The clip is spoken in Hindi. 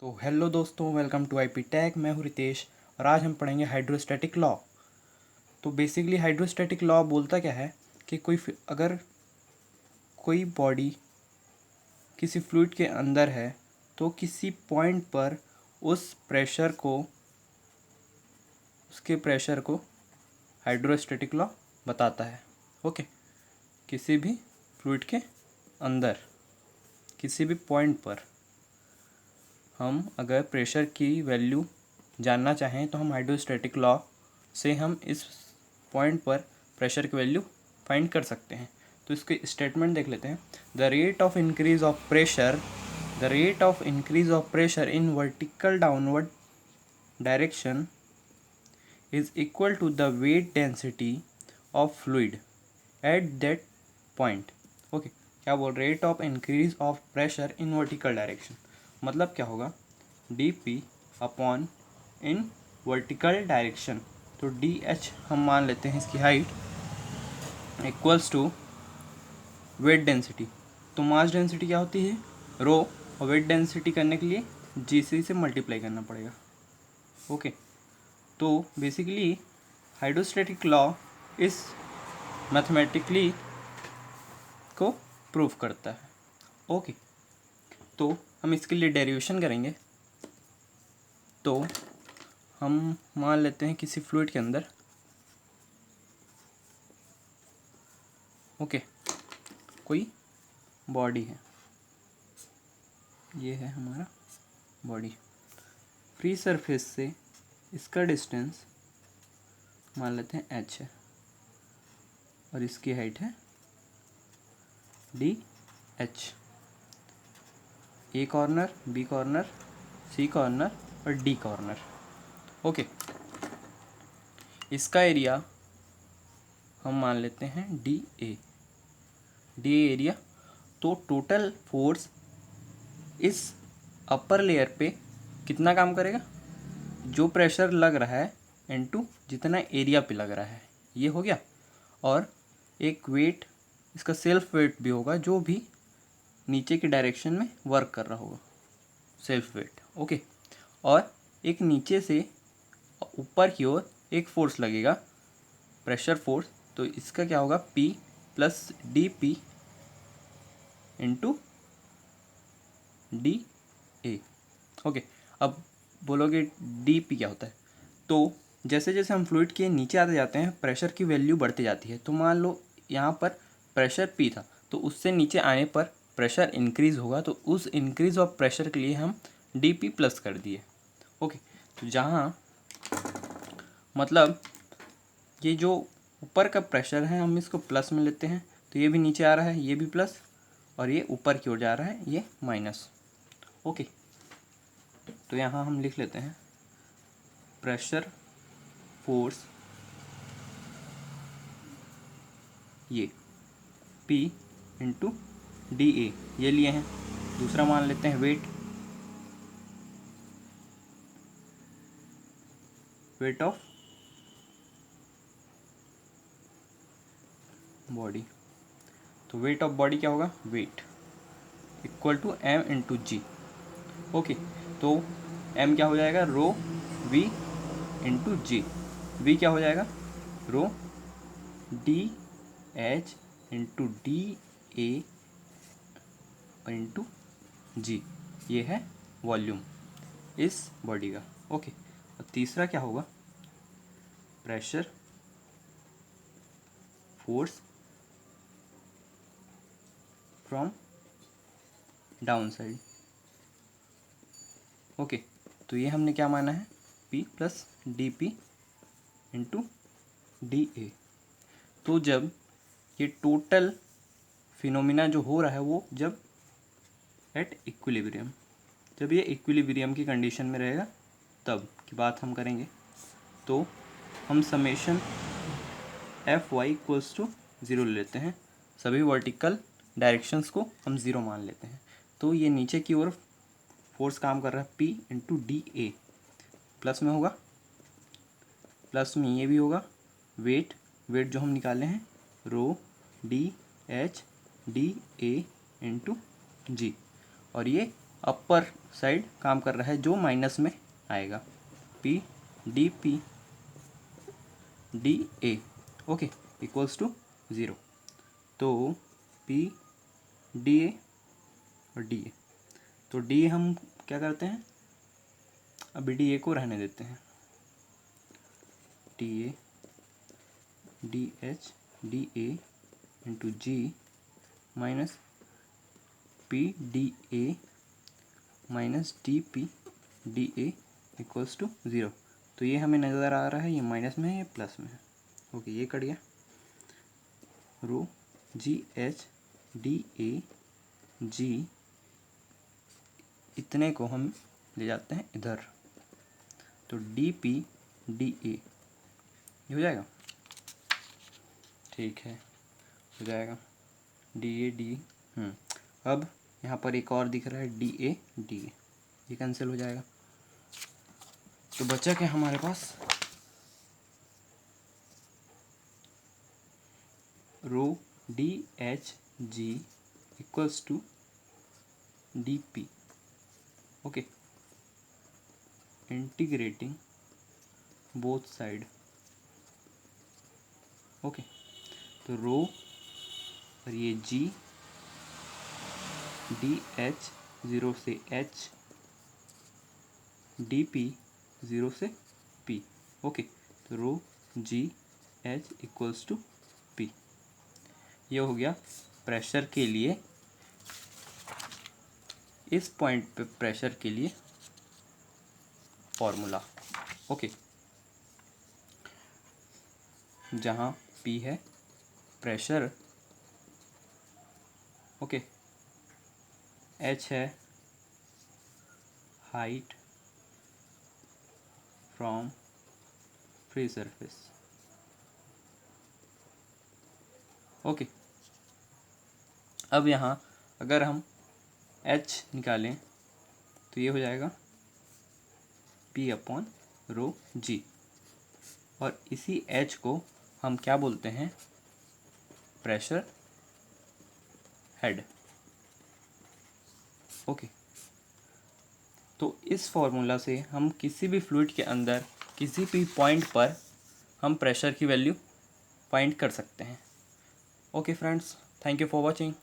तो हेलो दोस्तों, वेलकम टू आईपी टेक। मैं हूँ रितेश और आज हम पढ़ेंगे हाइड्रोस्टैटिक लॉ। तो बेसिकली हाइड्रोस्टैटिक लॉ बोलता क्या है कि अगर कोई बॉडी किसी फ्लूइड के अंदर है तो किसी पॉइंट पर उसके प्रेशर को हाइड्रोस्टैटिक लॉ बताता है। ओके, किसी भी फ्लूइड के अंदर किसी भी पॉइंट पर हम अगर प्रेशर की वैल्यू जानना चाहें तो हम हाइड्रोस्टैटिक लॉ से हम इस पॉइंट पर प्रेशर की वैल्यू फाइंड कर सकते हैं। तो इसके स्टेटमेंट देख लेते हैं। The rate of increase of pressure in vertical downward direction is equal to the weight density of fluid at that point. Okay, क्या बोल, rate of increase of pressure in vertical direction मतलब क्या होगा, dp upon in vertical direction. तो dh हम मान लेते हैं इसकी height equals to weight density. तो मास डेंसिटी क्या होती है, रो, और वेट डेंसिटी करने के लिए gc से मल्टीप्लाई करना पड़ेगा। ओके, तो बेसिकली हाइड्रोस्टैटिक लॉ इस मैथमेटिकली को प्रूव करता है। ओके, तो हम इसके लिए डेरिवेशन करेंगे। तो हम मान लेते हैं किसी फ्लूइड के अंदर, ओके, कोई बॉडी है, ये है हमारा बॉडी। फ्री सरफेस से इसका डिस्टेंस मान लेते हैं h है और इसकी हाइट है dh। A corner, B corner, C corner और डी कॉर्नर। ओके, इसका एरिया हम मान लेते हैं डी एरिया। तो टोटल फोर्स इस अपर लेयर पे कितना काम करेगा, जो प्रेशर लग रहा है इनटू जितना एरिया पे लग रहा है, ये हो गया। और एक वेट, इसका सेल्फ वेट भी होगा जो भी नीचे की डायरेक्शन में वर्क कर रहा होगा, सेल्फ वेट। ओके, और एक नीचे से ऊपर की ओर एक फोर्स लगेगा, प्रेशर फोर्स। तो इसका क्या होगा, P plus D P into D A. Okay, अब बोलोगे डी पी क्या होता है। तो जैसे जैसे हम फ्लूइड के नीचे आते जाते हैं प्रेशर की वैल्यू बढ़ती जाती है। तो मान लो यहाँ पर प्रेशर P था, तो उससे नीचे आने पर प्रेशर इंक्रीज़ होगा, तो उस इंक्रीज़ ऑफ प्रेशर के लिए हम डी पी प्लस कर दिए। ओके, तो जहाँ मतलब ये जो ऊपर का प्रेशर है हम इसको प्लस में लेते हैं, तो ये भी नीचे आ रहा है, ये भी प्लस, और ये ऊपर की ओर जा रहा है, ये माइनस। ओके, तो यहाँ हम लिख लेते हैं प्रेशर फोर्स, ये P इंटू डी ए ये लिए हैं। दूसरा मान लेते हैं वेट ऑफ बॉडी। तो वेट ऑफ बॉडी क्या होगा, weight equal to m into G. Okay, तो m क्या हो जाएगा, rho v into G. v क्या हो जाएगा, rho D H into D A और इंटू जी। ये है वॉल्यूम इस बॉडी का। ओके, और तीसरा क्या होगा, pressure force from down side. Okay, तो ये हमने क्या माना है, P plus D P into D ए। तो जब ये टोटल फिनोमिना जो हो रहा है वो जब एट इक्विलिब्रियम, जब ये इक्विलिब्रियम की कंडीशन में रहेगा तब की बात हम करेंगे। तो हम summation F Y equals to zero ले लेते हैं, सभी वर्टिकल डायरेक्शंस को हम ज़ीरो मान लेते हैं। तो ये नीचे की ओर फोर्स काम कर रहा है P इंटू डी ए, प्लस में होगा, प्लस में ये भी होगा वेट जो हम निकाले हैं rho D H D A into G, और ये अपर साइड काम कर रहा है जो माइनस में आएगा, P D P D A, okay, equals to 0। तो पी डी ए और डी ए, तो डी हम क्या करते हैं, अभी डी ए को रहने देते हैं, D A D H D A into G minus P D A minus D P D A equals to 0। तो ये हमें नज़र आ रहा है, ये माइनस में है, ये प्लस में है, ओके, ये कट गया। रो जी एच डी ए जी, इतने को हम ले जाते हैं इधर, तो डी पी डी ए हो जाएगा, ठीक है, हो जाएगा डी ए डी। अब यहाँ पर एक और दिख रहा है डी ए, ये कैंसिल हो जाएगा। तो बचा क्या हमारे पास, rho D H G equals to D P, okay, integrating both side, okay. तो रो और ये जी डी एच 0 से एच, डी पी 0 से पी, ओके। तो rho G H equals to P, ये हो गया प्रेशर के लिए, इस पॉइंट पे प्रेशर के लिए फॉर्मूला, ओके, जहाँ पी है प्रेशर, ओके, एच है height from free surface, okay. अब यहाँ अगर हम एच निकालें तो ये हो जाएगा पी अपॉन रो जी, और इसी एच को हम क्या बोलते हैं, प्रेशर हेड, ओके। तो इस फॉर्मूला से हम किसी भी फ्लूइड के अंदर किसी भी पॉइंट पर हम प्रेशर की वैल्यू फाइंड कर सकते हैं। Okay friends, thank you for watching.